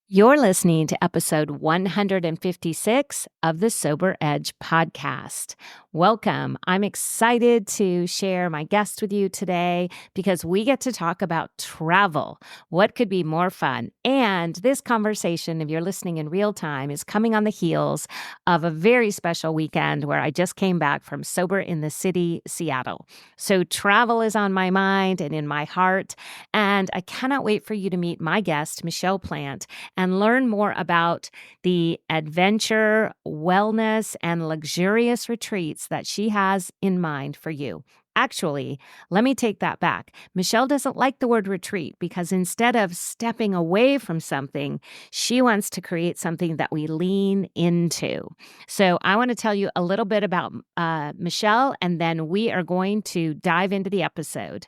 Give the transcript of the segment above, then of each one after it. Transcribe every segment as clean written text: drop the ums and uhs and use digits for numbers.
You're listening to episode 156 of the Sober Edge podcast. Welcome. I'm excited to share my guest with you today because we get to talk about travel. What could be more fun? And this conversation, if you're listening in real time, is coming on the heels of a very special weekend where I just came back from Sober in the City, Seattle. So travel is on my mind and in my heart, and I cannot wait for you to meet my guest, Michelle Plante, and learn more about the adventure, wellness, and luxurious retreats that she has in mind for you. Actually, let me take that back. Michelle doesn't like the word retreat because instead of stepping away from something, she wants to create something that we lean into. So I want to tell you a little bit about Michelle, and then we are going to dive into the episode.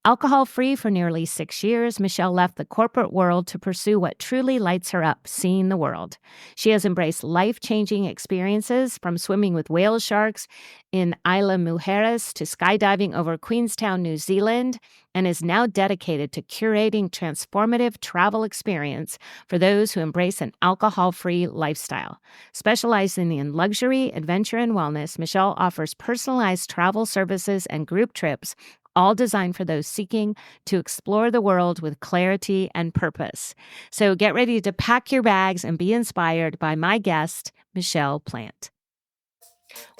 Alcohol-free for nearly 6 years, Michelle left the corporate world to pursue what truly lights her up, seeing the world. She has embraced life-changing experiences from swimming with whale sharks in Isla Mujeres to skydiving over Queenstown, New Zealand, and is now dedicated to curating transformative travel experience for those who embrace an alcohol-free lifestyle. Specializing in luxury, adventure, and wellness, Michelle offers personalized travel services and group trips, all designed for those seeking to explore the world with clarity and purpose. So get ready to pack your bags and be inspired by my guest, Michelle Plante.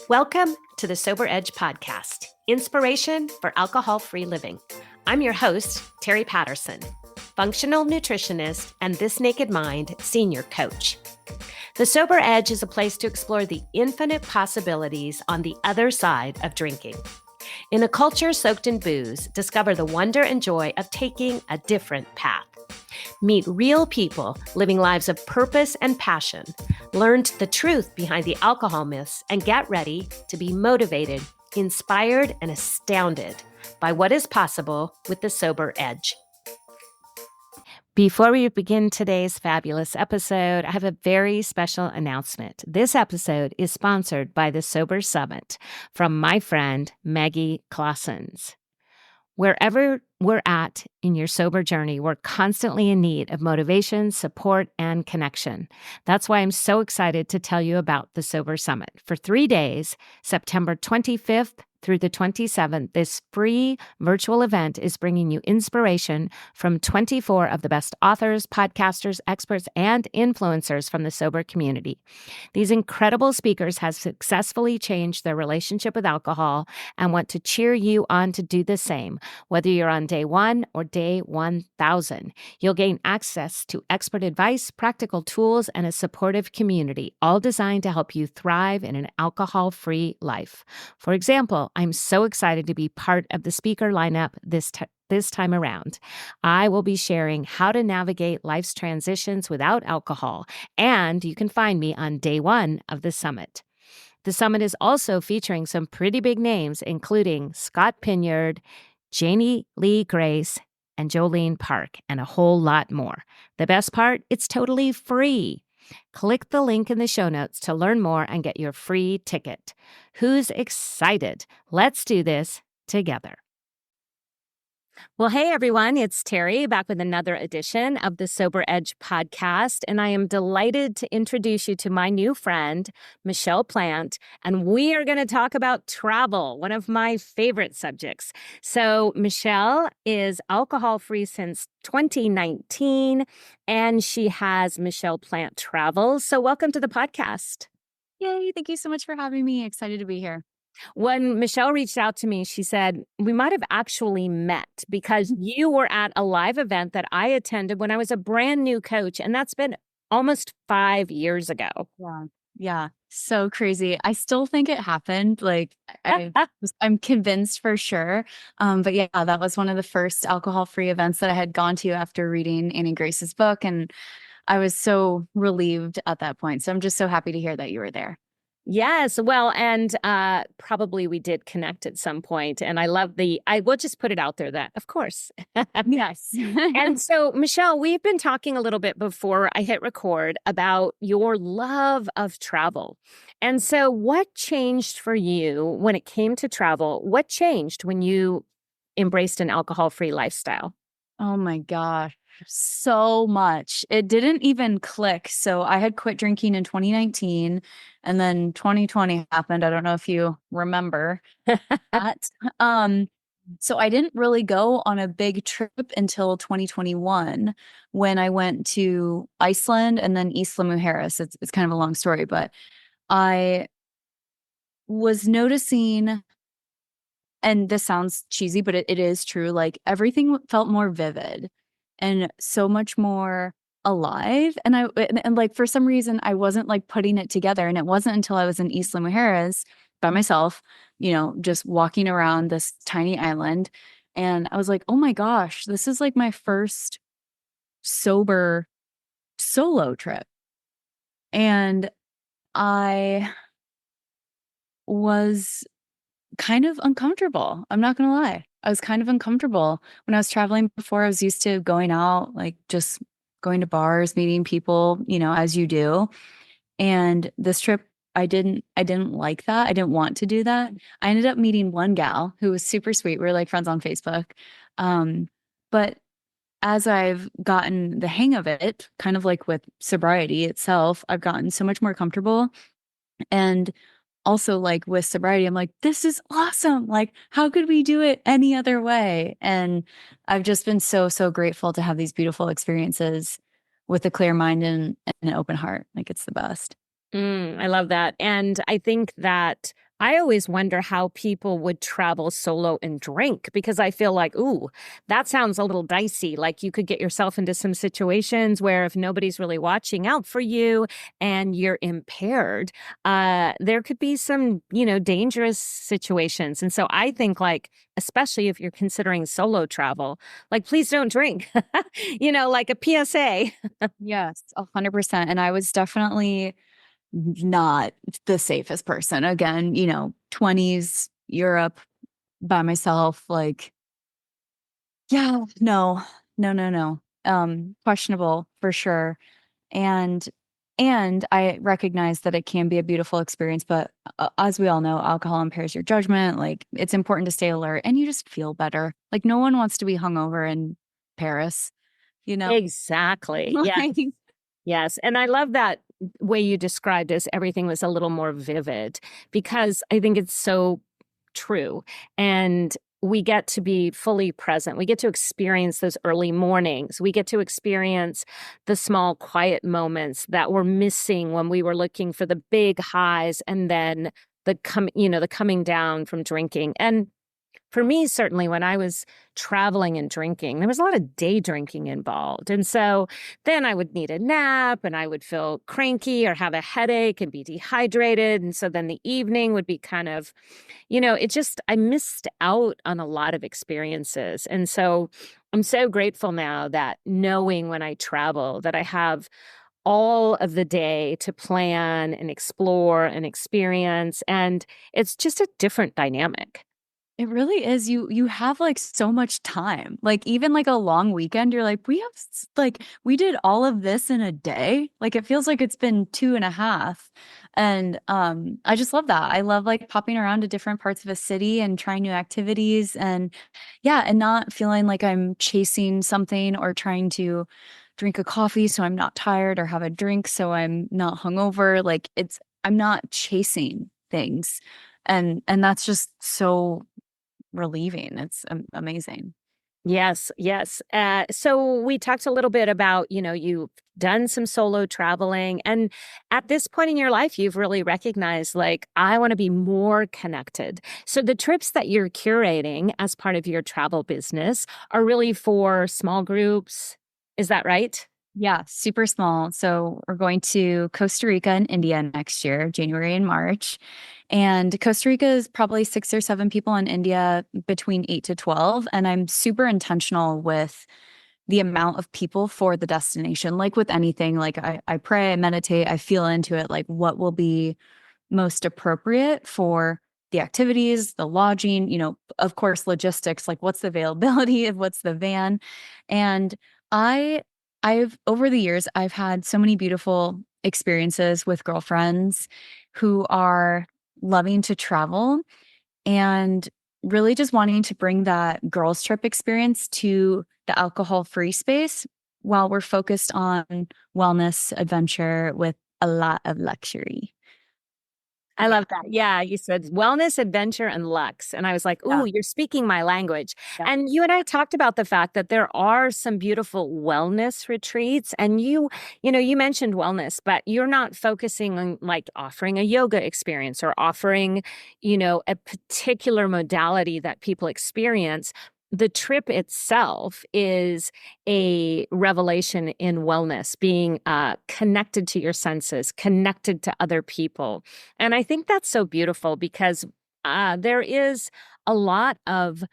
Welcome to the Sober Edge podcast, inspiration for alcohol-free living. I'm your host, Terry Patterson, functional nutritionist and This Naked Mind senior coach. The Sober Edge is a place to explore the infinite possibilities on the other side of drinking. In a culture soaked in booze, discover the wonder and joy of taking a different path. Meet real people living lives of purpose and passion. Learn the truth behind the alcohol myths and get ready to be motivated, inspired, and astounded by what is possible with the Sober Edge. Before we begin today's fabulous episode, I have a very special announcement. This episode is sponsored by the Sober Summit from my friend, Maggie Claessens. Wherever we're at in your sober journey, we're constantly in need of motivation, support, and connection. That's why I'm so excited to tell you about the Sober Summit. For 3 days, September 25th through the 27th, this free virtual event is bringing you inspiration from 24 of the best authors, podcasters, experts, and influencers from the sober community. These incredible speakers have successfully changed their relationship with alcohol and want to cheer you on to do the same, whether you're on day 1 or day 1,000. You'll gain access to expert advice, practical tools, and a supportive community, all designed to help you thrive in an alcohol-free life. For example, I'm so excited to be part of the speaker lineup this time around. I will be sharing how to navigate life's transitions without alcohol, and you can find me on day 1 of the summit. The summit is also featuring some pretty big names, including Scott Pinyard, Janie Lee Grace, and Jolene Park, and a whole lot more. The best part, it's totally free. Click the link in the show notes to learn more and get your free ticket. Who's excited? Let's do this together. Well, hey, everyone, it's Terry back with another edition of the Sober Edge podcast, and I am delighted to introduce you to my new friend, Michelle Plante, and we are going to talk about travel, one of my favorite subjects. So Michelle is alcohol-free since 2019, and she has Michelle Plante Travels. So welcome to the podcast. Yay, thank you so much for having me. Excited to be here. When Michelle reached out to me, she said, we might have actually met because you were at a live event that I attended when I was a brand new coach, and that's been almost 5 years ago. Yeah. So crazy. I still think it happened. I'm convinced for sure. But yeah, that was one of the first alcohol-free events that I had gone to after reading Annie Grace's book. And I was so relieved at that point. So I'm just so happy to hear that you were there. Yes. Well, and probably we did connect at some point. And I love I will just put it out there that, of course. Yes. And so, Michelle, we've been talking a little bit before I hit record about your love of travel. And so what changed for you when it came to travel? What changed when you embraced an alcohol-free lifestyle? Oh my gosh. So much. It didn't even click. So I had quit drinking in 2019 and then 2020 happened. I don't know if you remember that. Um, so I didn't really go on a big trip until 2021 when I went to Iceland and then Isla Mujeres. It's kind of a long story, but I was noticing, and this sounds cheesy, but it is true. Like everything felt more vivid and so much more alive. And like for some reason, I wasn't like putting it together. And it wasn't until I was in Isla Mujeres by myself, just walking around this tiny island. And I was like, oh my gosh, this is like my first sober solo trip. And I was kind of uncomfortable. I'm not gonna lie. I was kind of uncomfortable. When I was traveling before, I was used to going out, like just going to bars, meeting people, as you do. And this trip, I didn't like that. I didn't want to do that. I ended up meeting one gal who was super sweet. We were like friends on Facebook. But as I've gotten the hang of it, kind of like with sobriety itself, I've gotten so much more comfortable. And also like with sobriety, I'm like, this is awesome. Like, how could we do it any other way? And I've just been so, so grateful to have these beautiful experiences with a clear mind and an open heart. Like, it's the best. I love that. And I think that I always wonder how people would travel solo and drink because I feel like, ooh, that sounds a little dicey. Like you could get yourself into some situations where if nobody's really watching out for you and you're impaired, there could be some, dangerous situations. And so I think like, especially if you're considering solo travel, like please don't drink, like a PSA. Yes, 100%. And I was definitely not the safest person. Again, 20s, Europe by myself. Like, yeah, no, no, no, no. Questionable for sure. And I recognize that it can be a beautiful experience, but as we all know, alcohol impairs your judgment. Like it's important to stay alert and you just feel better. Like no one wants to be hungover in Paris, you know? Exactly. Yeah. Like, Yes. And I love that way you described as everything was a little more vivid because I think it's so true. And we get to be fully present. We get to experience those early mornings. We get to experience the small, quiet moments that we're missing when we were looking for the big highs and then the coming down from drinking. And for me, certainly when I was traveling and drinking, there was a lot of day drinking involved. And so then I would need a nap and I would feel cranky or have a headache and be dehydrated. And so then the evening would be kind of, I missed out on a lot of experiences. And so I'm so grateful now that knowing when I travel that I have all of the day to plan and explore and experience. And it's just a different dynamic. it really is. You have like so much time. Like even like a long weekend, you're like, we did all of this in a day. Like it feels like it's been 2.5. And I just love that. I love like popping around to different parts of a city and trying new activities and yeah, and not feeling like I'm chasing something or trying to drink a coffee so I'm not tired or have a drink so I'm not hungover. Like I'm not chasing things. And that's just so relieving. It's amazing. Yes, yes. So we talked a little bit about, you've done some solo traveling. And at this point in your life, you've really recognized, like, I want to be more connected. So the trips that you're curating as part of your travel business are really for small groups. Is that right? Yeah, super small. So we're going to Costa Rica and India next year, January and March. And Costa Rica is probably 6 or 7 people, in India between 8 to 12. And I'm super intentional with the amount of people for the destination. Like with anything, like I pray, I meditate, I feel into it, like what will be most appropriate for the activities, the lodging, of course, logistics, like what's the availability of what's the van. And I I've over the years I've had so many beautiful experiences with girlfriends who are loving to travel and really just wanting to bring that girls trip experience to the alcohol free space. while we're focused on wellness, adventure with a lot of luxury. I love that. Yeah, you said wellness, adventure, and luxe. And I was like, ooh, Yeah. you're speaking my language. Yeah. And you and I talked about the fact that there are some beautiful wellness retreats. And you mentioned wellness, but you're not focusing on like offering a yoga experience or offering, a particular modality that people experience. The trip itself is a revelation in wellness, being connected to your senses, connected to other people. And I think that's so beautiful because there is a lot of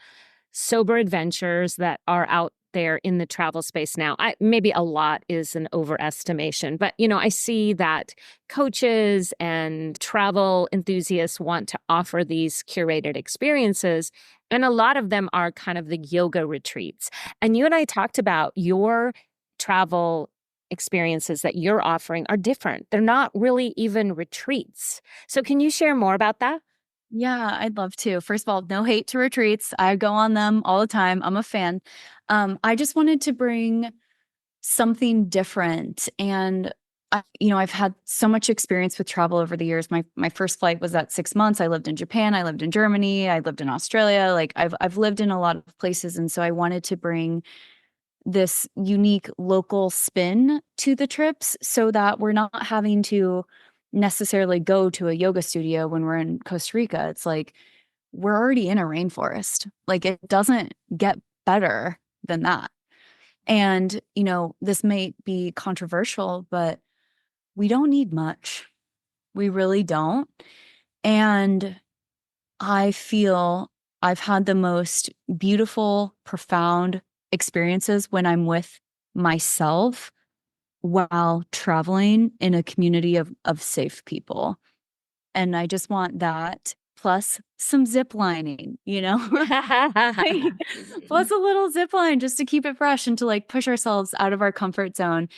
sober adventures that are out there in the travel space now. Maybe a lot is an overestimation, but I see that coaches and travel enthusiasts want to offer these curated experiences, and a lot of them are kind of the yoga retreats. And you and I talked about your travel experiences that you're offering are different. They're not really even retreats. So can you share more about that? Yeah, I'd love to. First of all, no hate to retreats. I go on them all the time. I'm a fan. I just wanted to bring something different. And I've had so much experience with travel over the years. My first flight was at 6 months. I lived in Japan, I lived in Germany, I lived in Australia. Like I've lived in a lot of places. And so I wanted to bring this unique local spin to the trips so that we're not having to necessarily go to a yoga studio when we're in Costa Rica. It's like we're already in a rainforest. Like it doesn't get better than that. And, this may be controversial, but we don't need much. We really don't. And I feel I've had the most beautiful, profound experiences when I'm with myself while traveling in a community of safe people. And I just want that plus some zip lining, plus a little zip line just to keep it fresh and to like push ourselves out of our comfort zone.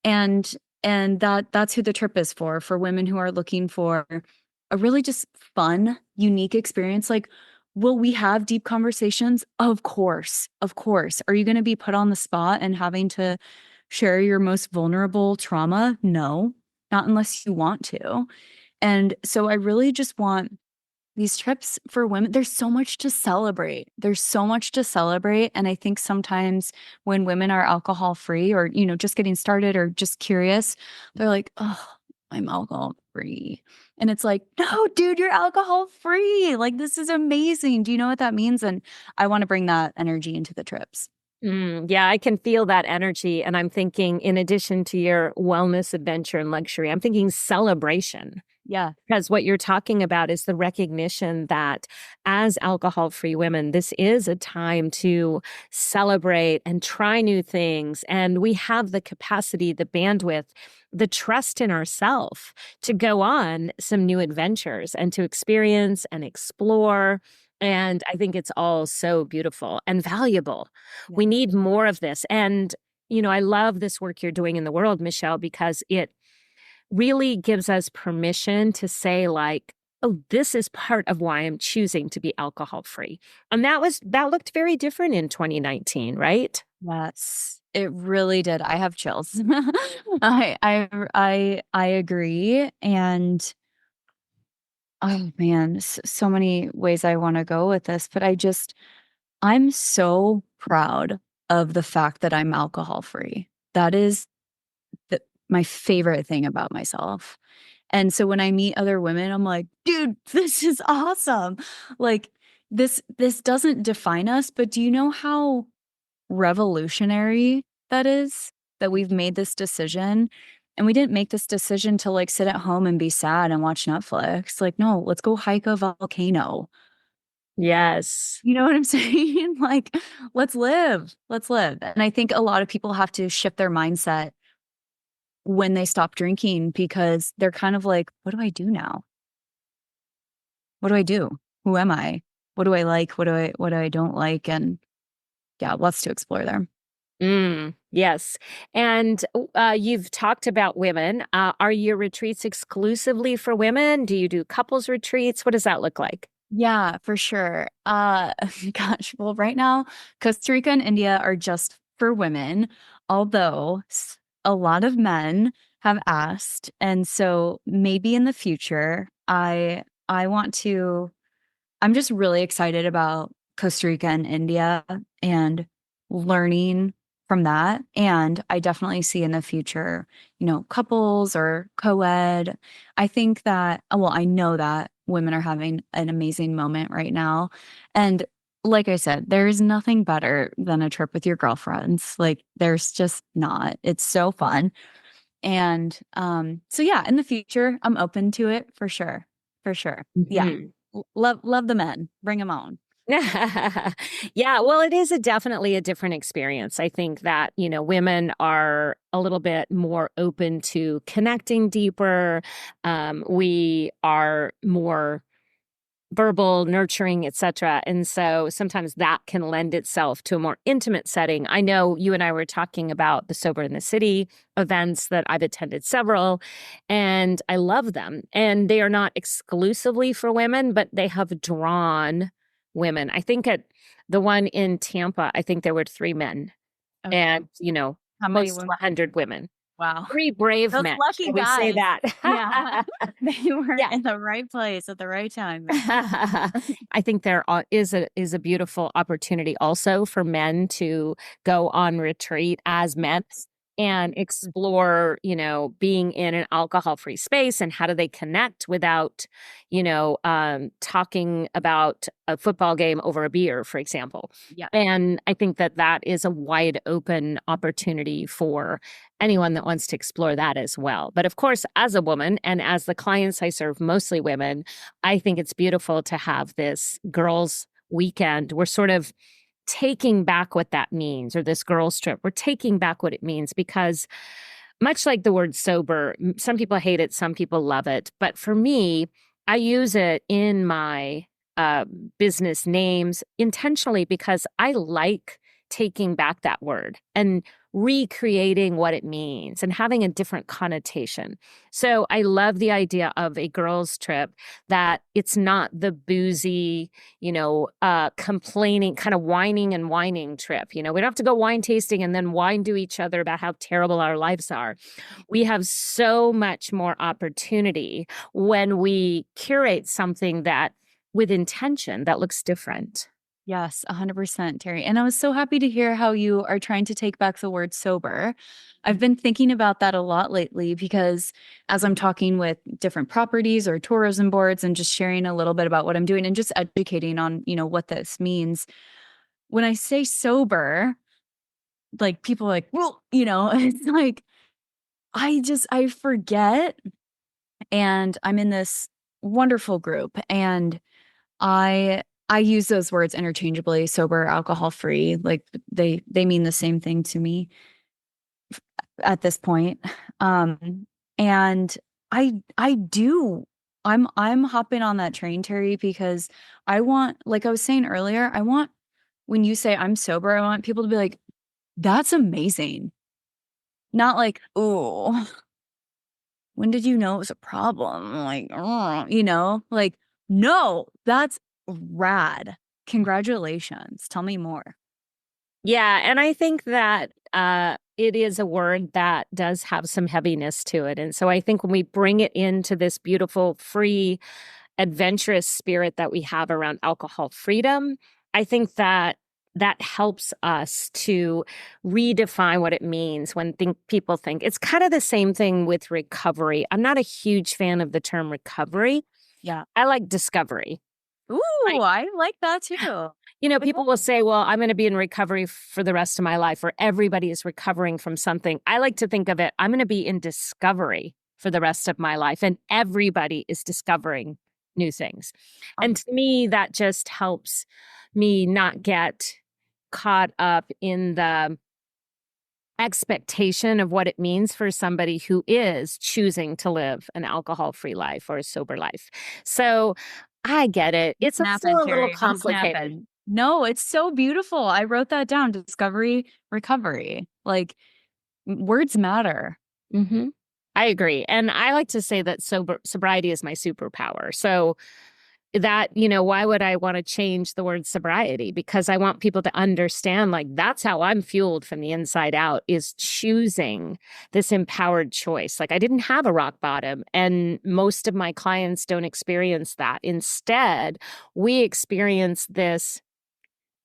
And that's who the trip is for women who are looking for a really just fun, unique experience. Like, will we have deep conversations? Of course. Of course. Are you going to be put on the spot and having to share your most vulnerable trauma? No, not unless you want to. And so I really just want these trips for women, there's so much to celebrate. There's so much to celebrate. And I think sometimes when women are alcohol free or, just getting started or just curious, they're like, oh, I'm alcohol free. And it's like, no, dude, you're alcohol free. Like, this is amazing. Do you know what that means? And I want to bring that energy into the trips. Yeah, I can feel that energy. And I'm thinking, in addition to your wellness, adventure, and luxury, I'm thinking celebration. Yeah. Because what you're talking about is the recognition that as alcohol free women, this is a time to celebrate and try new things. And we have the capacity, the bandwidth, the trust in ourselves to go on some new adventures and to experience and explore. And I think it's all so beautiful and valuable. Yeah. We need more of this. And, I love this work you're doing in the world, Michelle, because it really gives us permission to say like, oh, this is part of why I'm choosing to be alcohol free. And that looked very different in 2019, right? Yes, it really did. I have chills. I agree. And oh man, so many ways I want to go with this, but I'm so proud of the fact that I'm alcohol free. That is my favorite thing about myself. And so when I meet other women, I'm like, dude, this is awesome. Like this doesn't define us, but do you know how revolutionary that is? That we've made this decision. And we didn't make this decision to like sit at home and be sad and watch Netflix. Like, no, let's go hike a volcano. Yes. You know what I'm saying? Like, let's live. Let's live. And I think a lot of people have to shift their mindset when they stop drinking because they're kind of like, what do I do now? What do I do? Who am I? What do I like? What do I don't like? And yeah, lots to explore there. Yes. And you've talked about women. Are your retreats exclusively for women? Do you do couples retreats? What does that look like? Yeah, for sure. Gosh, well, right now, Costa Rica and India are just for women. Although a lot of men have asked, and so maybe in the future, I want to. I'm just really excited about Costa Rica and India and learning from that. And I definitely see in the future, couples or co-ed. I think that, well, I know that women are having an amazing moment right now. And like I said, there is nothing better than a trip with your girlfriends. Like there's just not. It's so fun. And so yeah, in the future, I'm open to it for sure. For sure. Yeah. Mhm. Love the men. Bring them on. Yeah, well, it is definitely a different experience. I think that, women are a little bit more open to connecting deeper. We are more verbal, nurturing, etc. And so sometimes that can lend itself to a more intimate setting. I know you and I were talking about the Sober in the City events that I've attended several, and I love them. And they are not exclusively for women, but they have drawn women. I think at the one in Tampa, I think there were three men Okay. and, How many close to women? 100 women. Wow. Three brave Those men, lucky shall we say guys. that? Yeah. They were Yeah. in the right place at the right time. I think there is a beautiful opportunity also for men to go on retreat as men and explore, being in an alcohol-free space and how do they connect without, talking about a football game over a beer, for example. Yeah. And I think that that is a wide open opportunity for anyone that wants to explore that as well. But of course, as a woman and as the clients I serve, mostly women, I think it's beautiful to have this girls' weekend. We're sort of taking back what that means, or this girls' trip. We're taking back what it means because, much like the word sober, some people hate it, some people love it. But for me, I use it in my uh, business names intentionally because I like taking back that word and recreating what it means and having a different connotation. So I love the idea of a girls' trip that it's not the boozy, complaining, kind of whining and whining trip. We don't have to go wine tasting and then whine to each other about how terrible our lives are. We have so much more opportunity when we curate something that with intention that looks different. Yes, 100%, Terry. And I was so happy to hear how you are trying to take back the word sober. I've been thinking about that a lot lately because as I'm talking with different properties or tourism boards and just sharing a little bit about what I'm doing and just educating on, what this means. When I say sober, like people are like, well, it's like I forget and I'm in this wonderful group and I use those words interchangeably, sober, alcohol free, like they mean the same thing to me at this point. And I do I'm hopping on that train, Terry, because I want, like I was saying earlier, I want when you say I'm sober, I want people to be like, that's amazing. Not like, oh, when did you know it was a problem? Like, like, no, that's rad. Congratulations. Tell me more. Yeah, and I think that it is a word that does have some heaviness to it. And so I think when we bring it into this beautiful, free, adventurous spirit that we have around alcohol freedom, I think that that helps us to redefine what it means when people think it's kind of the same thing with recovery. I'm not a huge fan of the term recovery. Yeah. I like discovery. Ooh, I like that too. Like, People will say, well, I'm going to be in recovery for the rest of my life, or everybody is recovering from something. I like to think of it, I'm going to be in discovery for the rest of my life, and everybody is discovering new things. And to me, that just helps me not get caught up in the expectation of what it means for somebody who is choosing to live an alcohol free life or a sober life. So I get it. It's snapping, still a little Terry. I'm complicated. snapping. No, it's so beautiful. I wrote that down. Discovery, recovery. Like words matter. I agree. And I like to say that sobriety is my superpower. So that, why would I want to change the word sobriety? Because I want people to understand, like, that's how I'm fueled from the inside out, is choosing this empowered choice. Like, I didn't have a rock bottom, and most of my clients don't experience that. Instead, we experience this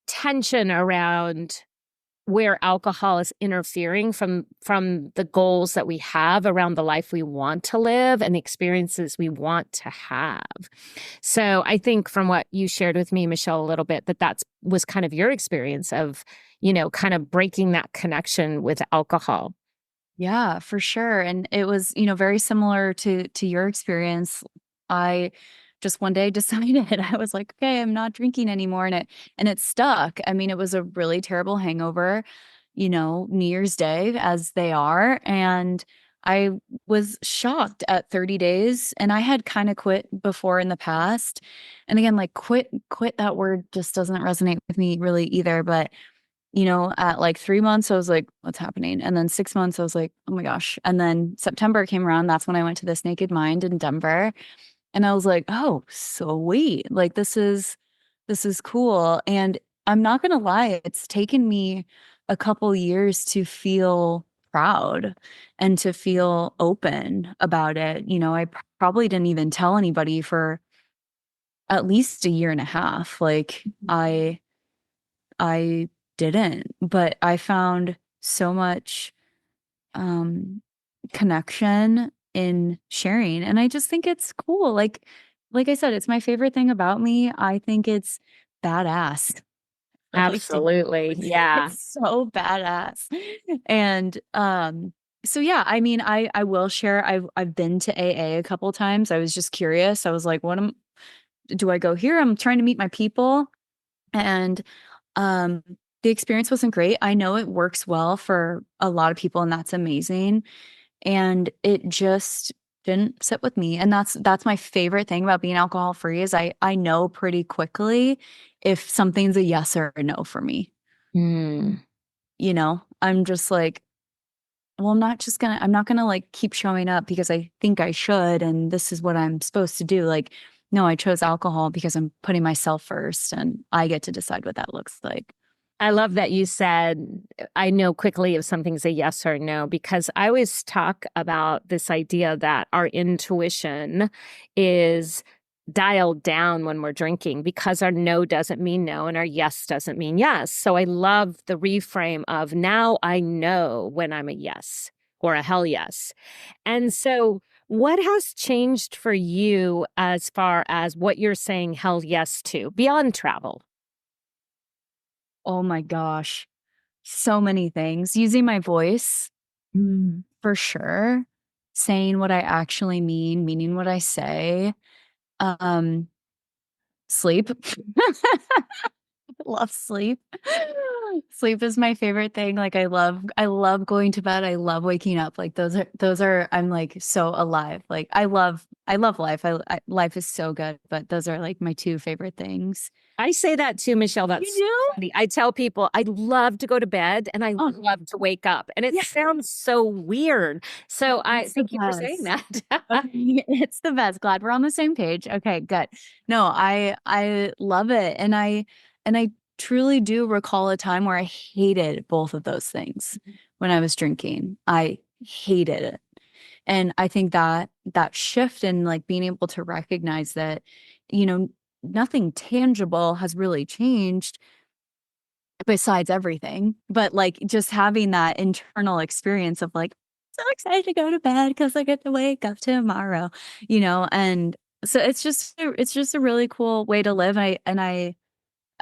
tension around where alcohol is interfering from the goals that we have around the life we want to live and the experiences we want to have. So I think from what you shared with me, Michelle, a little bit, that was kind of your experience of, kind of breaking that connection with alcohol. Yeah, for sure. And it was, very similar to your experience. I just one day decided I was like, okay, I'm not drinking anymore. And it stuck. I mean, it was a really terrible hangover, New Year's Day as they are. And I was shocked at 30 days. And I had kind of quit before in the past. And again, like quit, that word just doesn't resonate with me really either. But at like 3 months, I was like, what's happening? And then 6 months, I was like, oh my gosh. And then September came around. That's when I went to this Naked Mind in Denver. And I was like, oh, sweet. Like this is cool. And I'm not gonna lie, it's taken me a couple years to feel proud and to feel open about it. I probably didn't even tell anybody for at least a year and a half. Like I didn't, but I found so much um connection in sharing, and I just think it's cool. Like I said, it's my favorite thing about me. I think it's badass. Really do. Absolutely. Yeah. It's so badass. And so yeah, I mean, I will share, I've been to AA a couple times. I was just curious. I was like, do I go here? I'm trying to meet my people. And um, the experience wasn't great. I know it works well for a lot of people, and that's amazing. And it just didn't sit with me. And that's my favorite thing about being alcohol free is I know pretty quickly if something's a yes or a no for me. Mm. I'm just like, well, I'm not gonna like keep showing up because I think I should and this is what I'm supposed to do. Like, no, I chose alcohol because I'm putting myself first and I get to decide what that looks like. I love that you said, I know quickly if something's a yes or no, because I always talk about this idea that our intuition is dialed down when we're drinking because our no doesn't mean no and our yes doesn't mean yes. So I love the reframe of now I know when I'm a yes or a hell yes. And so, what has changed for you as far as what you're saying hell yes to beyond travel? Oh my gosh. So many things. Using my voice for sure. Saying what I actually mean, meaning what I say. Um, Sleep. Love sleep. Sleep is my favorite thing. Like I love going to bed. I love waking up. Like those are I'm like so alive. Like I love life. Life is so good, but those are like my two favorite things. I say that too, Michelle. You That's do? funny. I tell people I love to go to bed and I Oh, love to wake up. And it yeah. sounds so weird. So I It's the thank you for saying best. that. Okay, it's the best. Glad we're on the same page. Okay, good. No, I love it. And I truly do recall a time where I hated both of those things when I was drinking. I hated it. And I think that shift in like being able to recognize that, you know, nothing tangible has really changed besides everything, but like just having that internal experience of like, so excited to go to bed because I get to wake up tomorrow. And so it's just a really cool way to live. I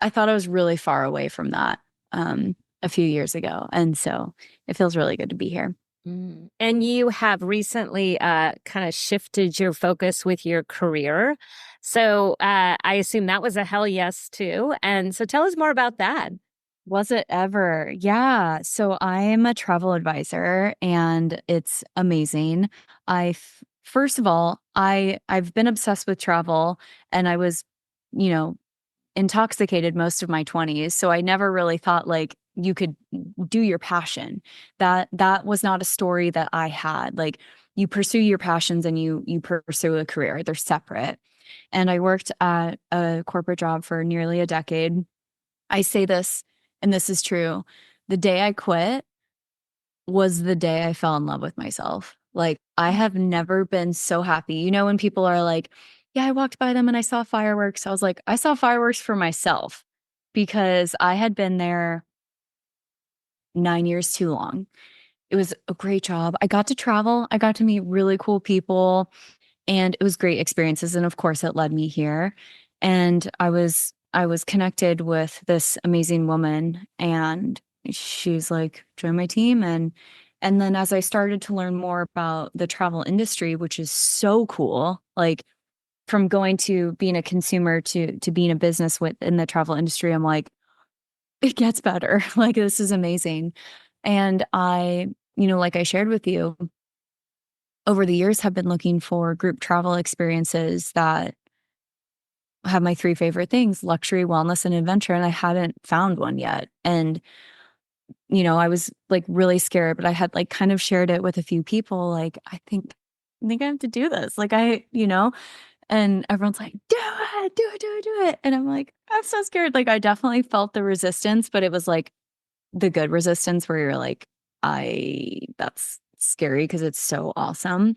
thought I was really far away from that a few years ago. And so it feels really good to be here. Mm. And you have recently kind of shifted your focus with your career. So I assume that was a hell yes too. And so tell us more about that. Was it ever? Yeah. So I'm a travel advisor and it's amazing. First of all, I've been obsessed with travel and I was, you know, intoxicated most of my 20s, so I never really thought like you could do your passion. That was not a story that I had. Like you pursue your passions and you pursue a career. They're separate. and I worked at a corporate job for nearly a decade. I say this, and this is true. The day I quit was the day I fell in love with myself. Like, I have never been so happy. You know, when people are like, yeah, I walked by them and I saw fireworks. I was like, I saw fireworks for myself because I had been there 9 years too long. It was a great job. I got to travel. I got to meet really cool people and it was great experiences. And of course it led me here. And I was connected with this amazing woman and she's like, join my team. And then as I started to learn more about the travel industry, which is so cool, like from going to being a consumer to being a business within the travel industry, I'm like, it gets better. Like this is amazing. And like I shared with you, over the years have been looking for group travel experiences that have my three favorite things: luxury, wellness, and adventure. And I hadn't found one yet. And, I was like really scared, but I had like kind of shared it with a few people. Like, I think I have to do this. Like and everyone's like, do it, do it, do it, do it. And I'm like, I'm so scared. Like I definitely felt the resistance, but it was like the good resistance where you're like, that's scary because it's so awesome.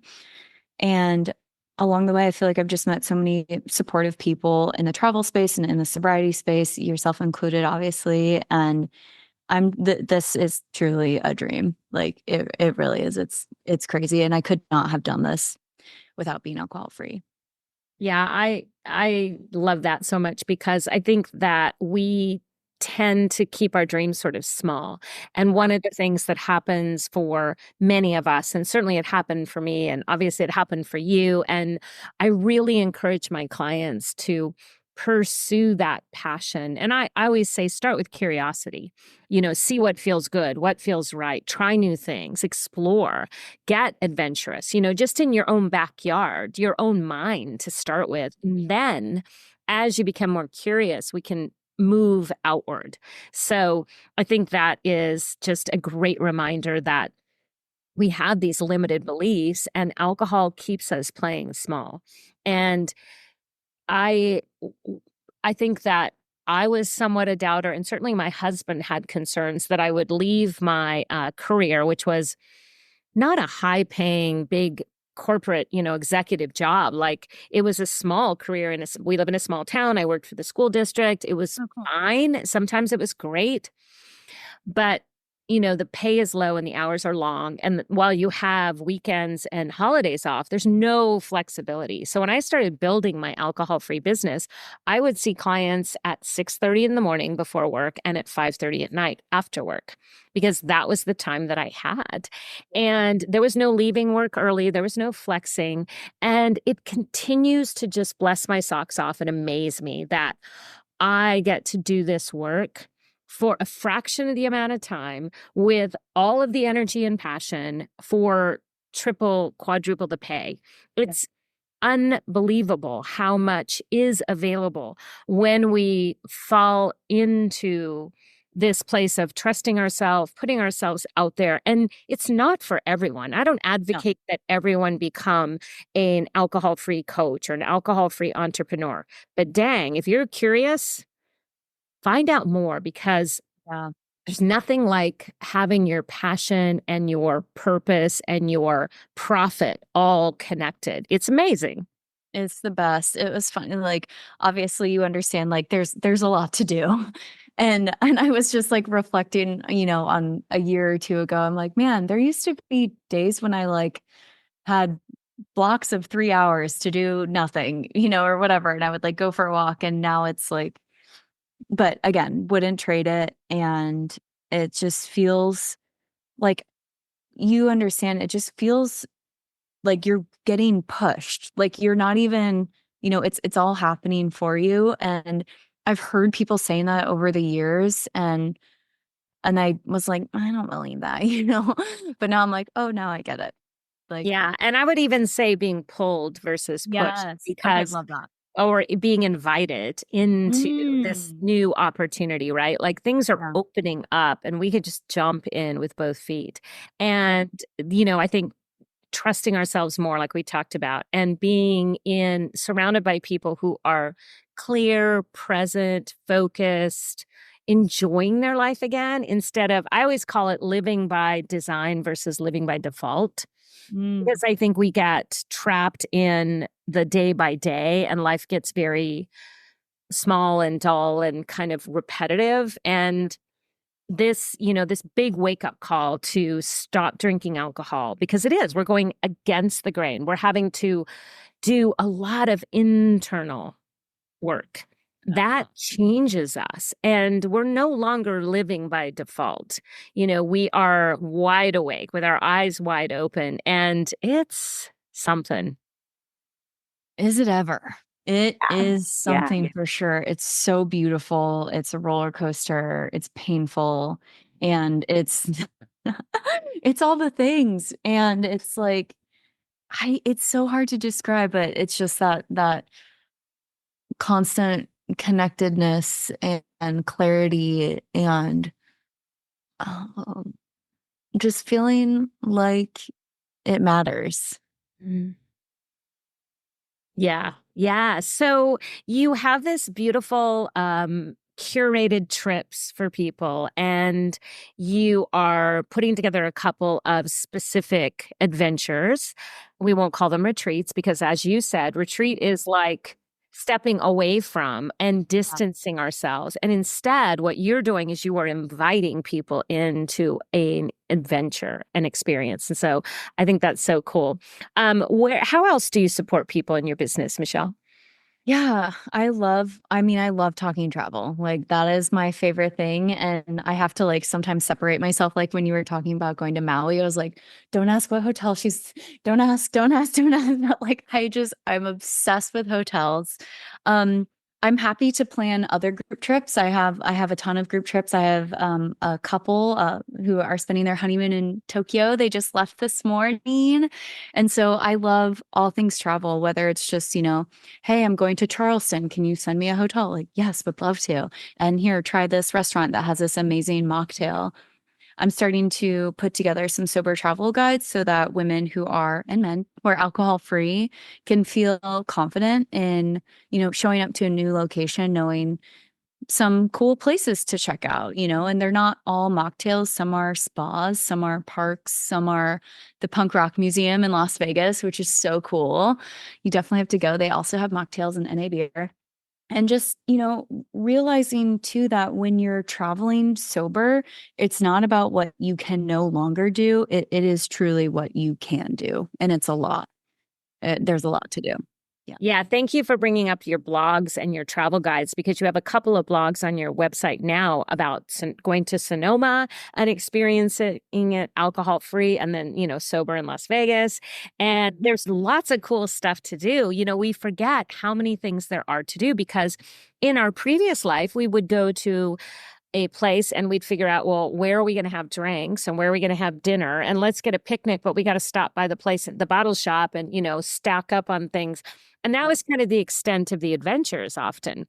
And along the way, I feel like I've just met so many supportive people in the travel space and in the sobriety space, yourself included, obviously. And this is truly a dream. Like it really is. It's crazy. And I could not have done this without being alcohol free. Yeah, I love that so much because I think that we tend to keep our dreams sort of small. And one of the things that happens for many of us, and certainly it happened for me, and obviously it happened for you, and I really encourage my clients to pursue that passion. And I always say start with curiosity. See what feels good, what feels right, try new things, explore, get adventurous, just in your own backyard, your own mind to start with. And then as you become more curious, we can move outward. So I think that is just a great reminder that we have these limited beliefs and alcohol keeps us playing small. And I I think that I was somewhat a doubter, and certainly my husband had concerns that I would leave my career, which was not a high paying, big corporate, executive job. Like it was a small career we live in a small town. I worked for the school district. It was Oh, cool. fine. Sometimes it was great. But, the pay is low and the hours are long. And while you have weekends and holidays off, there's no flexibility. So when I started building my alcohol-free business, I would see clients at 6:30 in the morning before work and at 5:30 at night after work, because that was the time that I had. And there was no leaving work early, there was no flexing. And it continues to just bless my socks off and amaze me that I get to do this work for a fraction of the amount of time with all of the energy and passion for triple, quadruple the pay. It's unbelievable how much is available when we fall into this place of trusting ourselves, putting ourselves out there. And it's not for everyone. I don't No. advocate that everyone become an alcohol-free coach or an alcohol-free entrepreneur. But dang, if you're curious, find out more, because Yeah. there's nothing like having your passion and your purpose and your profit all connected. It's amazing. It's the best. It was fun. Like, obviously you understand, like there's a lot to do. And I was just like reflecting, on a year or two ago. I'm like, man, there used to be days when I like had blocks of 3 hours to do nothing, or whatever. And I would like go for a walk. And now it's like, but again, wouldn't trade it. And it just feels like you understand, it just feels like you're getting pushed. Like you're not even, it's all happening for you. And I've heard people saying that over the years and I was like, I don't believe that, But now I'm like, oh, now I get it. Like, Yeah. And I would even say being pulled versus pushed, yes. Okay, because love that. or being invited into this Mm. new opportunity, right? Like things are Yeah. opening up and we could just jump in with both feet. Yeah. And, I think trusting ourselves more, like we talked about, and being surrounded by people who are clear, present, focused, enjoying their life again instead of, I always call it living by design versus living by default. Mm. Because I think we get trapped in the day by day and life gets very small and dull and kind of repetitive. And this big wake up call to stop drinking alcohol, because we're going against the grain. We're having to do a lot of internal work Uh-huh. that changes us, and we're no longer living by default. We are wide awake with our eyes wide open, and it's something. Is it ever? It is Yeah. something for sure. It's so beautiful. It's a roller coaster. It's painful, and it's it's all the things. And it's like it's so hard to describe, but it's just that constant connectedness and clarity and um, just feeling like it matters. Mm. Yeah. Yeah. So you have this beautiful curated trips for people, and you are putting together a couple of specific adventures. We won't call them retreats because, as you said, retreat is like stepping away from and distancing ourselves. And instead, what you're doing is you are inviting people into an adventure, an experience. And so I think that's so cool. How else do you support people in your business, Michelle? Yeah, I love talking travel. Like that is my favorite thing. And I have to like sometimes separate myself. Like when you were talking about going to Maui, I was like, don't ask what hotel don't ask, don't ask, don't ask. Like I'm obsessed with hotels. Um, I'm happy to plan other group trips. I have a ton of group trips. I have a couple who are spending their honeymoon in Tokyo. They just left this morning. And so I love all things travel, whether it's just, hey, I'm going to Charleston. Can you send me a hotel? Like, yes, would love to. And here, try this restaurant that has this amazing mocktail. I'm starting to put together some sober travel guides so that women and men who are alcohol free can feel confident in, showing up to a new location, knowing some cool places to check out, and they're not all mocktails. Some are spas, some are parks, some are the Punk Rock Museum in Las Vegas, which is so cool. You definitely have to go. They also have mocktails and NA beer. And just, realizing too that when you're traveling sober, it's not about what you can no longer do. It is truly what you can do. And it's a lot. There's a lot to do. Yeah. Yeah, thank you for bringing up your blogs and your travel guides, because you have a couple of blogs on your website now about going to Sonoma and experiencing it alcohol free, and then, sober in Las Vegas. And there's lots of cool stuff to do. We forget how many things there are to do because in our previous life, we would go to a place and we'd figure out, well, where are we going to have drinks and where are we going to have dinner? And let's get a picnic, but we got to stop by the place at the bottle shop and, stack up on things. And that was kind of the extent of the adventures often.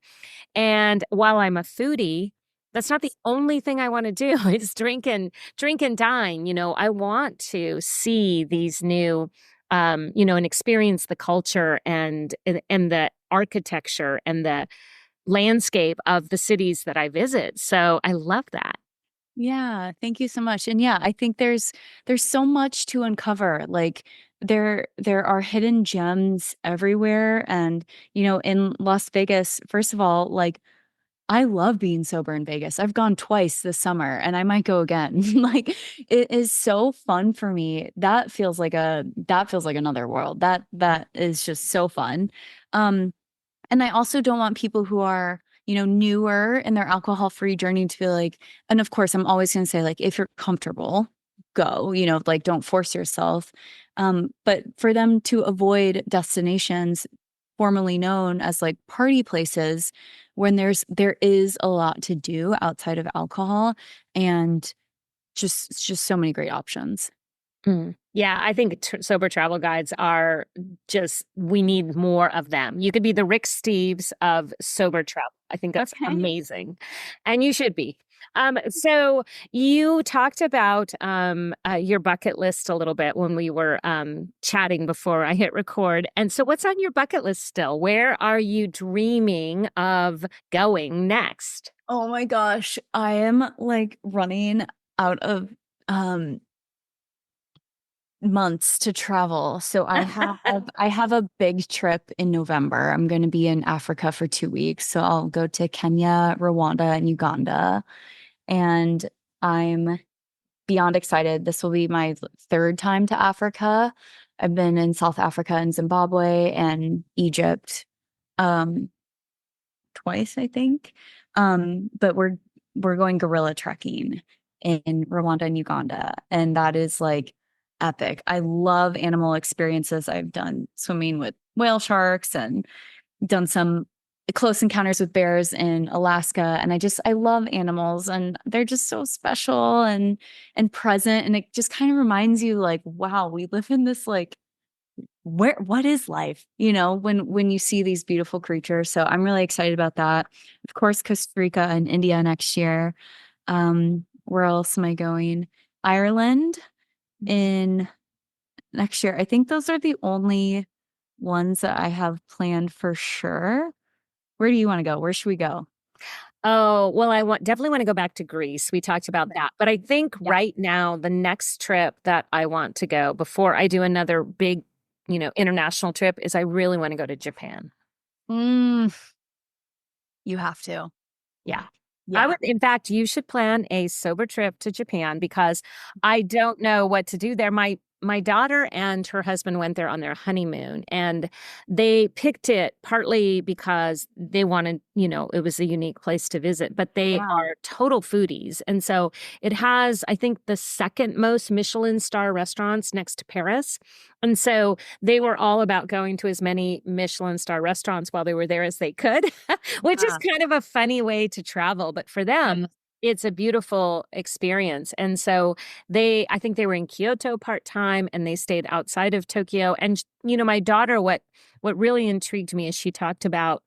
And while I'm a foodie, that's not the only thing I want to do is drink and dine. I want to see these new, and experience the culture and the architecture and the landscape of the cities that I visit. So I love that. Yeah, thank you so much. And yeah, I think there's so much to uncover. Like there are hidden gems everywhere. And in Las Vegas, first of all, like I love being sober in Vegas. I've gone twice this summer and I might go again. Like it is so fun for me. That feels like another world. That is just so fun. Um and I also don't want people who are, newer in their alcohol-free journey to feel like, and of course, I'm always going to say, like, if you're comfortable, go, like, don't force yourself. But for them to avoid destinations formerly known as like party places when there is a lot to do outside of alcohol and just so many great options. Mm. Yeah, I think sober travel guides are we need more of them. You could be the Rick Steves of sober travel. I think that's Okay. amazing. And you should be. So you talked about your bucket list a little bit when we were chatting before I hit record. And so what's on your bucket list still? Where are you dreaming of going next? Oh my gosh, I am like running out of um months to travel. So I have a big trip in November. I'm going to be in Africa for 2 weeks. So I'll go to Kenya, Rwanda, and Uganda. And I'm beyond excited. This will be my third time to Africa. I've been in South Africa and Zimbabwe and Egypt um twice, I think. But we're going gorilla trekking in Rwanda and Uganda, and that is like epic. I love animal experiences. I've done swimming with whale sharks and done some close encounters with bears in Alaska, and I love animals, and they're just so special and present, and it just kind of reminds you like, wow, we live in this like what is life, when you see these beautiful creatures. So I'm really excited about that. Of course, Costa Rica and India next year. Where else am I going? Ireland in next year. I think those are the only ones that I have planned for sure. Where do you want to go? Where should we go? Oh, well, definitely want to go back to Greece. We talked about that. But I think Yeah. right now, the next trip that I want to go before I do another big, international trip is I really want to go to Japan. Mm, you have to. Yeah. I Yeah. would, in fact, you should plan a sober trip to Japan because I don't know what to do there. My daughter and her husband went there on their honeymoon and they picked it partly because they wanted, it was a unique place to visit, but they Yeah. are total foodies. And so it has, I think, the second most Michelin star restaurants next to Paris. And so they were all about going to as many Michelin star restaurants while they were there as they could, which is Yeah. kind of a funny way to travel. But for them, Yeah. it's a beautiful experience. And so I think they were in Kyoto part time and they stayed outside of Tokyo. And, my daughter, what really intrigued me is she talked about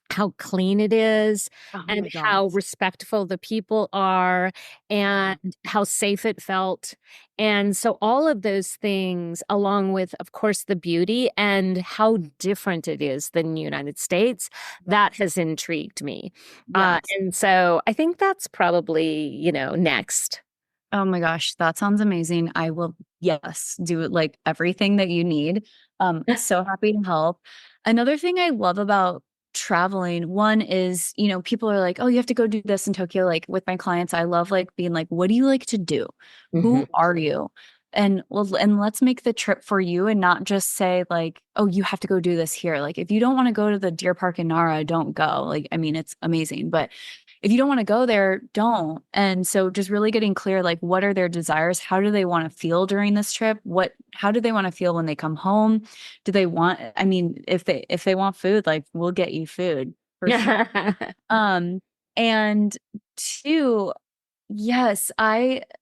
how clean it is Oh and my how gosh. respectful the people are Yeah. and how safe it felt. And so all of those things, along with, of course, the beauty and how different it is than the United States, that has intrigued me. Yes. And so I think that's probably, next. Oh my gosh, that sounds amazing. I will, yes, do like everything that you need. So happy to help. Another thing I love about traveling, one is, people are like, oh, you have to go do this in Tokyo. Like with my clients, I love like being like, what do you like to do? Mhm. Who are you? And let's make the trip for you and not just say like, oh, you have to go do this here. Like if you don't want to go to the deer park in Nara, don't go. Like, I mean, it's amazing, but if you don't want to go there, don't. And so just really getting clear, like what are their desires? How do they want to feel during this trip? How do they want to feel when they come home? Do they want, I mean, if they want food, like we'll get you food for sure. Um, and two, yes,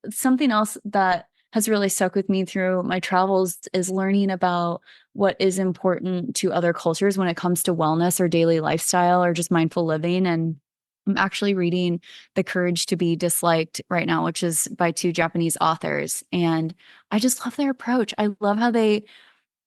something else that has really stuck with me through my travels is learning about what is important to other cultures when it comes to wellness or daily lifestyle or just mindful living. And I'm actually reading The Courage to Be Disliked right now, which is by two Japanese authors. And I just love their approach. I love how they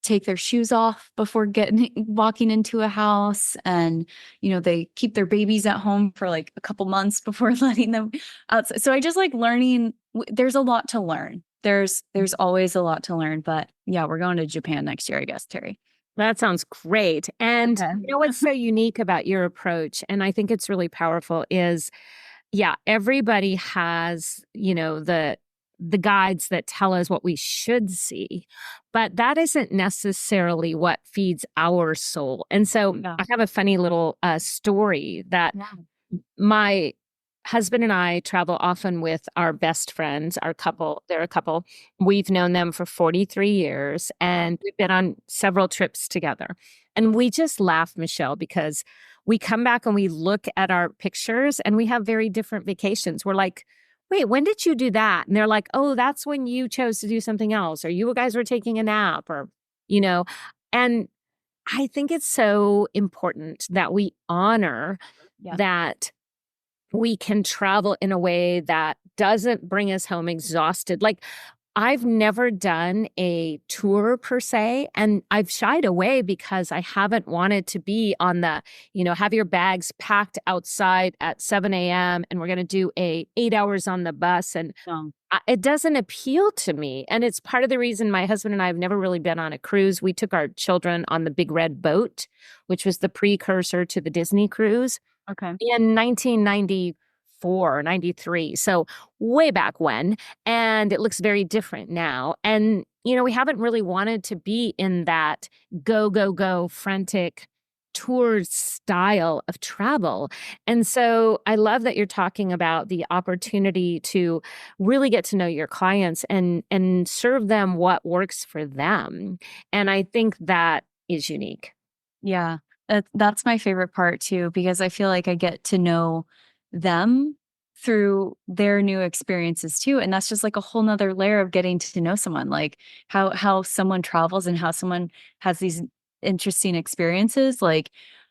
take their shoes off before getting walking into a house, and they keep their babies at home for like a couple months before letting them outside. So I just like learning. There's a lot to learn. There's always a lot to learn. But yeah, we're going to Japan next year, I guess, Terry. That sounds great. And Okay. what's so unique about your approach, and I think it's really powerful, is yeah, everybody has, the guides that tell us what we should see, but that isn't necessarily what feeds our soul. And so Yeah. I have a funny little story that Yeah. my husband and I travel often with our best friends, our couple. They're a couple. We've known them for 43 years and we've been on several trips together. And we just laugh, Michelle, because we come back and we look at our pictures and we have very different vacations. We're like, wait, when did you do that? And they're like, oh, that's when you chose to do something else, or you guys were taking a nap, or, you know, and I think it's so important that we honor Yeah. that we can travel in a way that doesn't bring us home exhausted. Like, I've never done a tour per se, and I've shied away because I haven't wanted to be on the, have your bags packed outside at 7 a.m. and we're going to do a 8 hours on the bus. And Um, it doesn't appeal to me. And it's part of the reason my husband and I have never really been on a cruise. We took our children on the Big Red Boat, which was the precursor to the Disney cruise okay. in 1994, 93. So way back when. And it looks very different now. And, we haven't really wanted to be in that go, go, go, frantic tour style of travel. And so I love that you're talking about the opportunity to really get to know your clients and serve them what works for them. And I think that is unique. Yeah, that's my favorite part too, because I feel like I get to know them through their new experiences too. And that's just like a whole nother layer of getting to know someone, like how someone travels and how someone has these interesting experiences. Like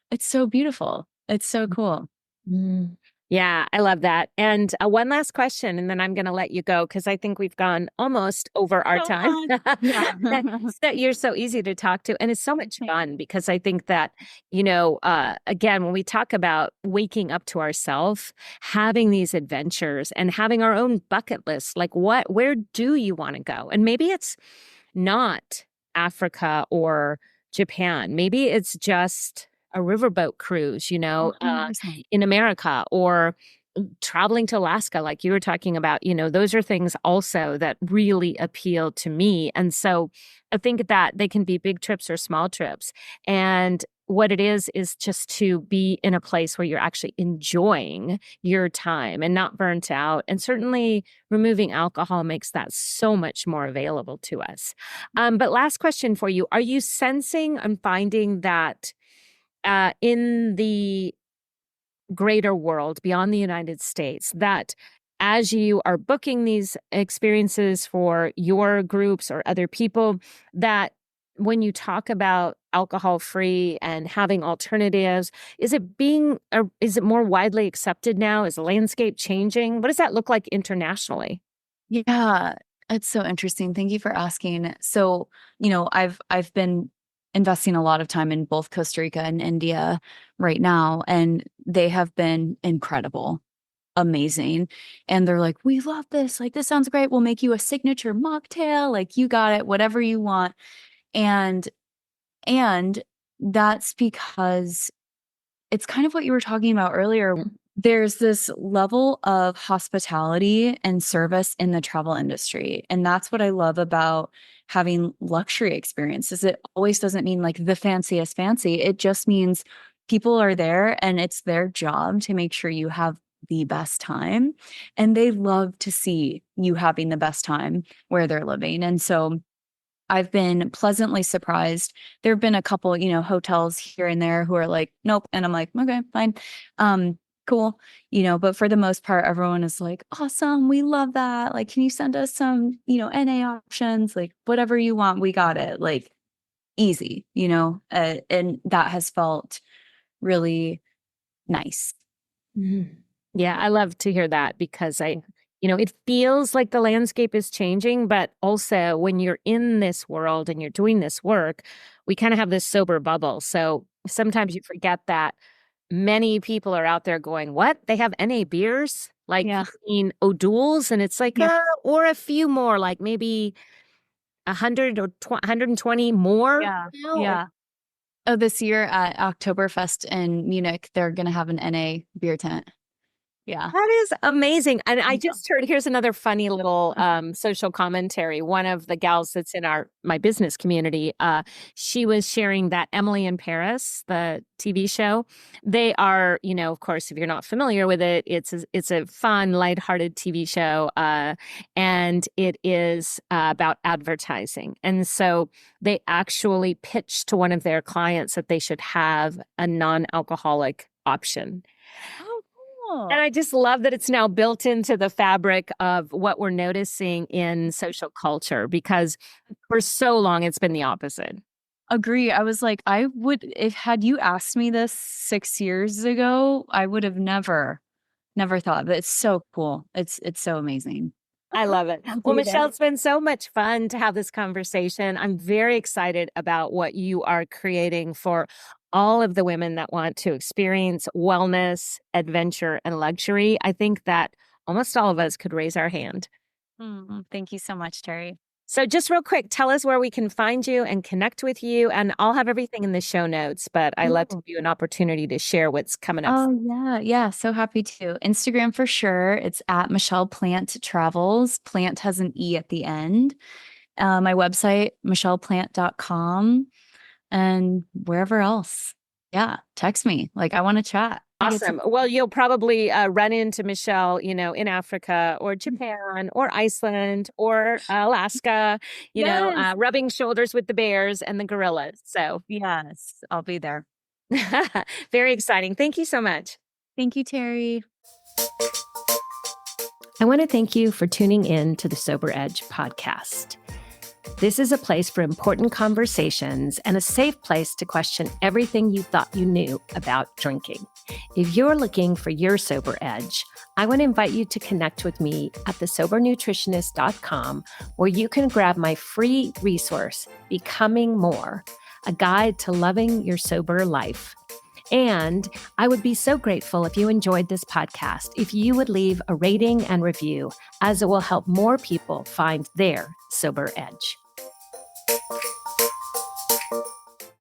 it's so beautiful. It's so cool. Mm. Yeah, I love that. And one last question, and then I'm going to let you go because I think we've gone almost over our So time. fun. Yeah. So you're so easy to talk to, and it's so much Thanks. fun because I think that, again, when we talk about waking up to ourselves, having these adventures and having our own bucket list, like where do you want to go? And maybe it's not Africa or Japan. Maybe it's just a riverboat cruise, 100%. in America or traveling to Alaska, like you were talking about, those are things also that really appeal to me. And so I think that they can be big trips or small trips. And what it is just to be in a place where you're actually enjoying your time and not burnt out. And certainly removing alcohol makes that so much more available to us. But last question for you. Are you sensing and finding that in the greater world beyond the United States that as you are booking these experiences for your groups or other people, that when you talk about alcohol free and having alternatives, is it more widely accepted now? Is the landscape changing? What does that look like internationally? Yeah, it's so interesting. Thank you for asking. So, I've been investing a lot of time in both Costa Rica and India right now, and they have been incredible, amazing. And they're like, "We love this. Like, this sounds great. We'll make you a signature mocktail. Like, you got it, whatever you want." And and that's because it's kind of what you were talking about earlier. There's this level of hospitality and service in the travel industry, and that's what I love about having luxury experiences. It always doesn't mean like the fanciest fancy. It just means people are there and it's their job to make sure you have the best time, and they love to see you having the best time where they're living. And so I've been pleasantly surprised. There have been a couple, hotels here and there who are like, "Nope." And I'm like, "Okay, fine. Cool." But for the most part, everyone is like, "Awesome. We love that. Like, can you send us some, NA options? Like, whatever you want, we got it." Like, easy, and that has felt really nice. Mhm. Yeah, I love to hear that because Yeah. it feels like the landscape is changing, but also when you're in this world and you're doing this work, we kind of have this sober bubble. So sometimes you forget that many people are out there going, "What? They have NA beers? Like, Yeah. you mean O'Doul's?" And it's like, Yeah. or a few more, like maybe 100 or 120 more Yeah. now. Yeah. Oh, this year at Oktoberfest in Munich, they're gonna have an NA beer tent. Yeah. That is amazing. And I Yeah. just heard here's another funny little social commentary. One of the gals that's in my business community, she was sharing that Emily in Paris, the TV show. They are, of course, if you're not familiar with it, it's a fun, lighthearted TV show, and it is about advertising. And so they actually pitched to one of their clients that they should have a non-alcoholic option. Oh, And cool. I just love that it's now built into the fabric of what we're noticing in social culture because for so long it's been the opposite. Agree. I was like, I would if had you asked me this 6 years ago, I would have never Never thought, but it's so cool. It's so amazing. I love it. I'll Well, be there. Michelle, it's been so much fun to have this conversation. I'm very excited about what you are creating for all of the women that want to experience wellness, adventure, and luxury. I think that almost all of us could raise our hand. Thank you so much, Terry. So, just real quick, tell us where we can find you and connect with you. And I'll have everything in the show notes, but I love to Cool. give you an opportunity to share what's coming up. Oh yeah, yeah. So happy to. Instagram for sure. It's at Michelle Plante Travels. Plant has an E at the end. My website, michelleplant.com, and wherever else. Yeah, text me. Like I want to chat. I get to Awesome. Well, you'll probably run into Michelle, in Africa or Japan or Iceland or Alaska, Yes. rubbing shoulders with the bears and the gorillas. So Yes, I'll be there. very exciting. Thank you so much. Thank you, Terry. I want to thank you for tuning in to the Sober Edge podcast. This is a place for important conversations and a safe place to question everything you thought you knew about drinking. If you're looking for your sober edge, I want to invite you to connect with me at thesobernutritionist.com, where you can grab my free resource, Becoming More, a guide to loving your sober life. And I would be so grateful if you enjoyed this podcast, if you would leave a rating and review, as it will help more people find their sober edge.